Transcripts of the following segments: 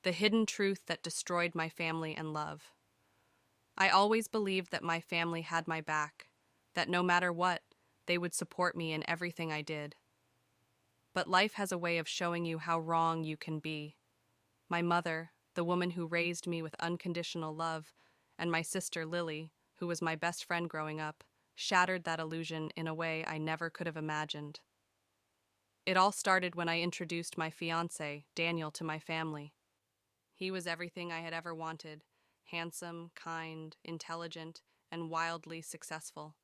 The hidden truth that destroyed my family and love. I always believed that my family had my back, that no matter what, they would support me in everything I did. But life has a way of showing you how wrong you can be. My mother, the woman who raised me with unconditional love, and my sister Lily, who was my best friend growing up, shattered that illusion in a way I never could have imagined. It all started when I introduced my fiancé, Daniel, to my family. He was everything I had ever wanted: handsome, kind, intelligent, and wildly successful.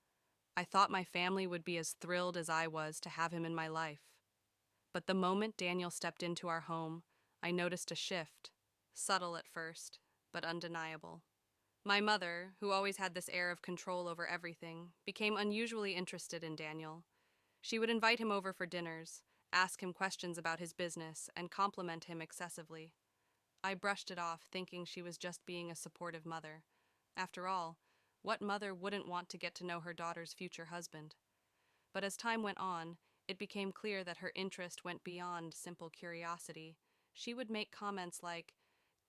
I thought my family would be as thrilled as I was to have him in my life. But the moment Daniel stepped into our home, I noticed a shift, subtle at first, but undeniable. My mother, who always had this air of control over everything, became unusually interested in Daniel. She would invite him over for dinners, ask him questions about his business, and compliment him excessively. I brushed it off, thinking she was just being a supportive mother. After all, what mother wouldn't want to get to know her daughter's future husband? But as time went on, it became clear that her interest went beyond simple curiosity. She would make comments like,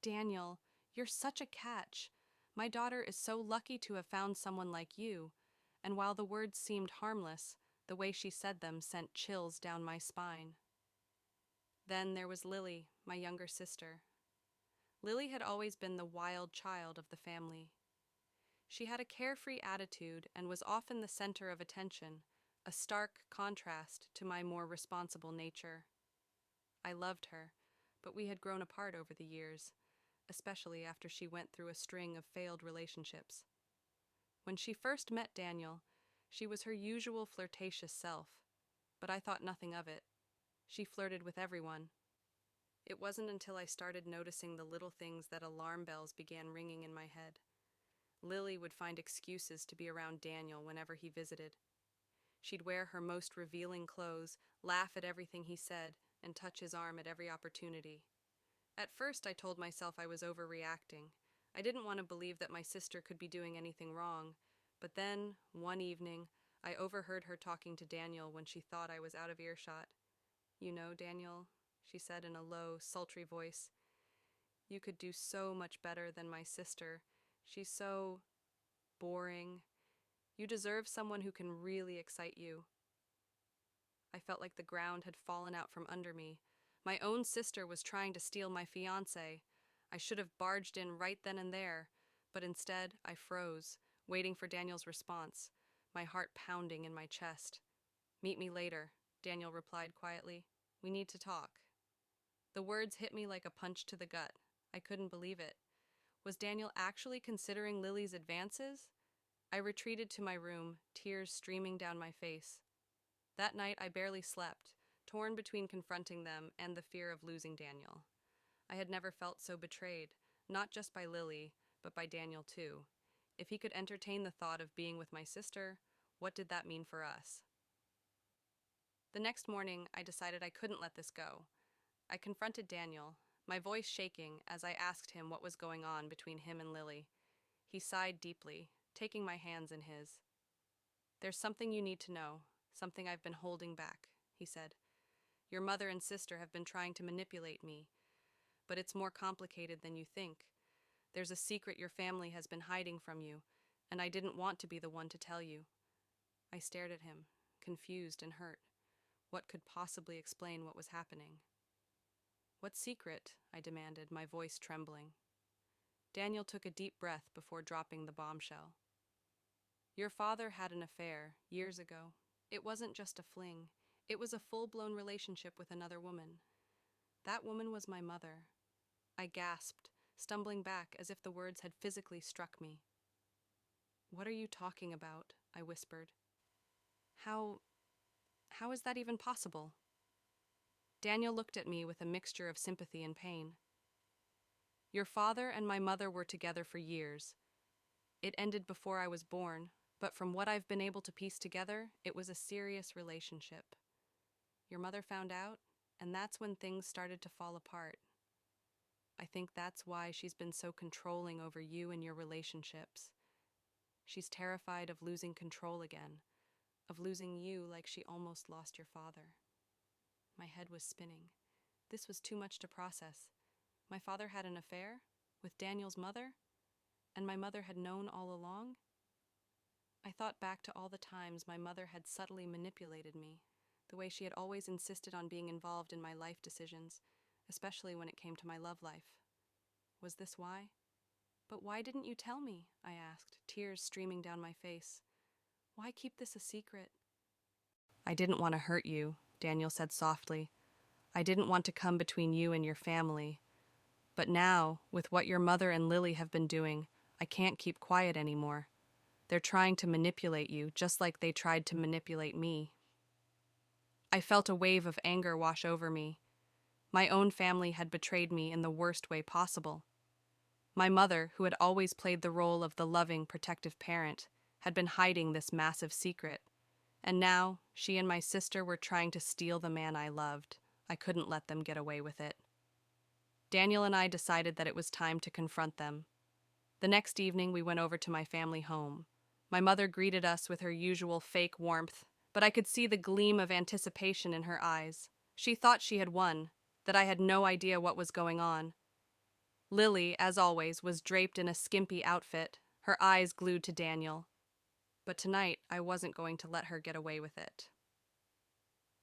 "Daniel, you're such a catch. My daughter is so lucky to have found someone like you." And while the words seemed harmless, the way she said them sent chills down my spine. Then there was Lily, my younger sister. Lily had always been the wild child of the family. She had a carefree attitude and was often the center of attention, a stark contrast to my more responsible nature. I loved her, but we had grown apart over the years, especially after she went through a string of failed relationships. When she first met Daniel, she was her usual flirtatious self, but I thought nothing of it. She flirted with everyone. It wasn't until I started noticing the little things that alarm bells began ringing in my head. Lily would find excuses to be around Daniel whenever he visited. She'd wear her most revealing clothes, laugh at everything he said, and touch his arm at every opportunity. At first, I told myself I was overreacting. I didn't want to believe that my sister could be doing anything wrong. But then, one evening, I overheard her talking to Daniel when she thought I was out of earshot. "You know, Daniel," she said in a low, sultry voice, "you could do so much better than my sister. She's so boring. You deserve someone who can really excite you." I felt like the ground had fallen out from under me. My own sister was trying to steal my fiancé. I should have barged in right then and there, but instead I froze, waiting for Daniel's response, my heart pounding in my chest. "Meet me later," Daniel replied quietly. "We need to talk." The words hit me like a punch to the gut. I couldn't believe it. Was Daniel actually considering Lily's advances? I retreated to my room, tears streaming down my face. That night I barely slept, torn between confronting them and the fear of losing Daniel. I had never felt so betrayed, not just by Lily, but by Daniel too. If he could entertain the thought of being with my sister, what did that mean for us? The next morning, I decided I couldn't let this go. I confronted Daniel, my voice shaking as I asked him what was going on between him and Lily. He sighed deeply, taking my hands in his. "There's something you need to know, something I've been holding back," he said. "Your mother and sister have been trying to manipulate me, but it's more complicated than you think. There's a secret your family has been hiding from you, and I didn't want to be the one to tell you." I stared at him, confused and hurt. What could possibly explain what was happening? "What secret?" I demanded, my voice trembling. Daniel took a deep breath before dropping the bombshell. "Your father had an affair, years ago. It wasn't just a fling. It was a full-blown relationship with another woman. That woman was my mother." I gasped, stumbling back as if the words had physically struck me. "What are you talking about?" I whispered. How is that even possible?" Daniel looked at me with a mixture of sympathy and pain. "Your father and my mother were together for years. It ended before I was born, but from what I've been able to piece together, it was a serious relationship. Your mother found out, and that's when things started to fall apart. I think that's why she's been so controlling over you and your relationships. She's terrified of losing control again, of losing you like she almost lost your father." My head was spinning. This was too much to process. My father had an affair with Daniel's mother, and my mother had known all along? I thought back to all the times my mother had subtly manipulated me, the way she had always insisted on being involved in my life decisions, especially when it came to my love life. Was this why? But why didn't you tell me? I asked, tears streaming down my face. Why keep this a secret? I didn't want to hurt you, Daniel said softly. I didn't want to come between you and your family. But now, with what your mother and Lily have been doing, I can't keep quiet anymore. They're trying to manipulate you, just like they tried to manipulate me. I felt a wave of anger wash over me. My own family had betrayed me in the worst way possible. My mother, who had always played the role of the loving, protective parent, had been hiding this massive secret. And now, she and my sister were trying to steal the man I loved. I couldn't let them get away with it. Daniel and I decided that it was time to confront them. The next evening, we went over to my family home. My mother greeted us with her usual fake warmth, but I could see the gleam of anticipation in her eyes. She thought she had won, that I had no idea what was going on. Lily, as always, was draped in a skimpy outfit, her eyes glued to Daniel. But tonight, I wasn't going to let her get away with it.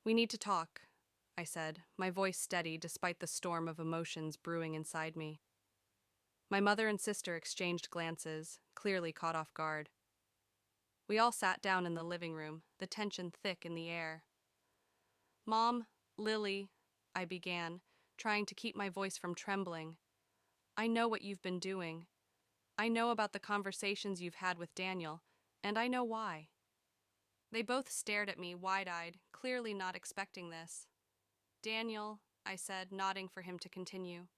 We need to talk, I said, my voice steady despite the storm of emotions brewing inside me. My mother and sister exchanged glances, clearly caught off guard. We all sat down in the living room, the tension thick in the air. Mom, Lily, I began, trying to keep my voice from trembling. I know what you've been doing. I know about the conversations you've had with Daniel, and I know why. They both stared at me wide-eyed, clearly not expecting this. Daniel, I said, nodding for him to continue.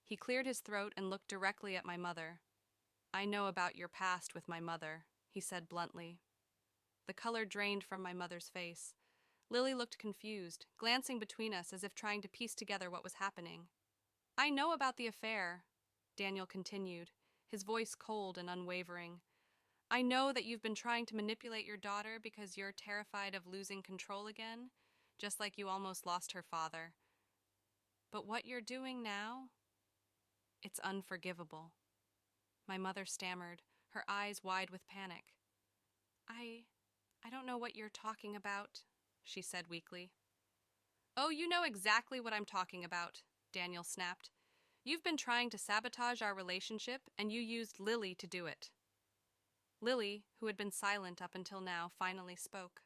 He cleared his throat and looked directly at my mother. I know about your past with my mother, he said bluntly. The color drained from my mother's face. Lily looked confused, glancing between us as if trying to piece together what was happening. I know about the affair, Daniel continued, his voice cold and unwavering. I know that you've been trying to manipulate your daughter because you're terrified of losing control again, just like you almost lost her father. But what you're doing now? It's unforgivable. My mother stammered, her eyes wide with panic. I don't know what you're talking about, she said weakly. Oh, you know exactly what I'm talking about, Daniel snapped. You've been trying to sabotage our relationship, and you used Lily to do it. Lily, who had been silent up until now, finally spoke.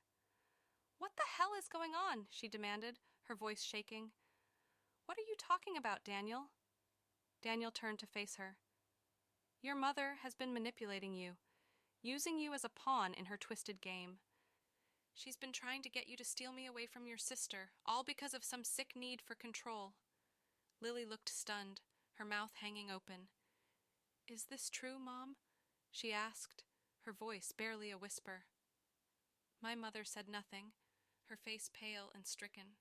What the hell is going on? She demanded, her voice shaking. What are you talking about, Daniel? Daniel turned to face her. Your mother has been manipulating you, using you as a pawn in her twisted game. She's been trying to get you to steal me away from your sister, all because of some sick need for control. Lily looked stunned, her mouth hanging open. Is this true, Mom? She asked, her voice barely a whisper. My mother said nothing, her face pale and stricken.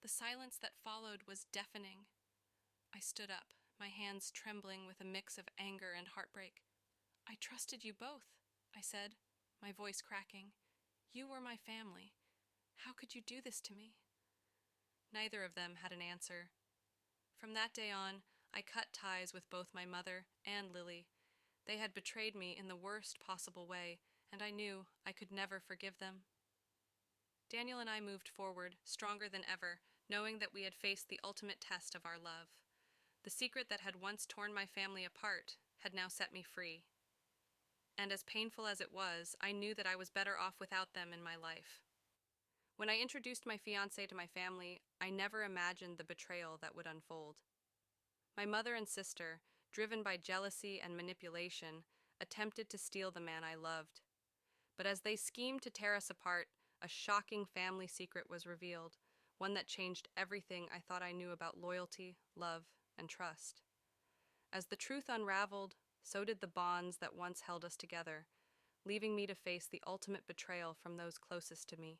The silence that followed was deafening. I stood up, my hands trembling with a mix of anger and heartbreak. I trusted you both, I said, my voice cracking. You were my family. How could you do this to me? Neither of them had an answer. From that day on, I cut ties with both my mother and Lily. They had betrayed me in the worst possible way, and I knew I could never forgive them. Daniel and I moved forward, stronger than ever, knowing that we had faced the ultimate test of our love. The secret that had once torn my family apart had now set me free. And as painful as it was, I knew that I was better off without them in my life. When I introduced my fiancé to my family, I never imagined the betrayal that would unfold. My mother and sister, driven by jealousy and manipulation, attempted to steal the man I loved. But as they schemed to tear us apart, a shocking family secret was revealed, one that changed everything I thought I knew about loyalty, love, and trust. As the truth unraveled, so did the bonds that once held us together, leaving me to face the ultimate betrayal from those closest to me.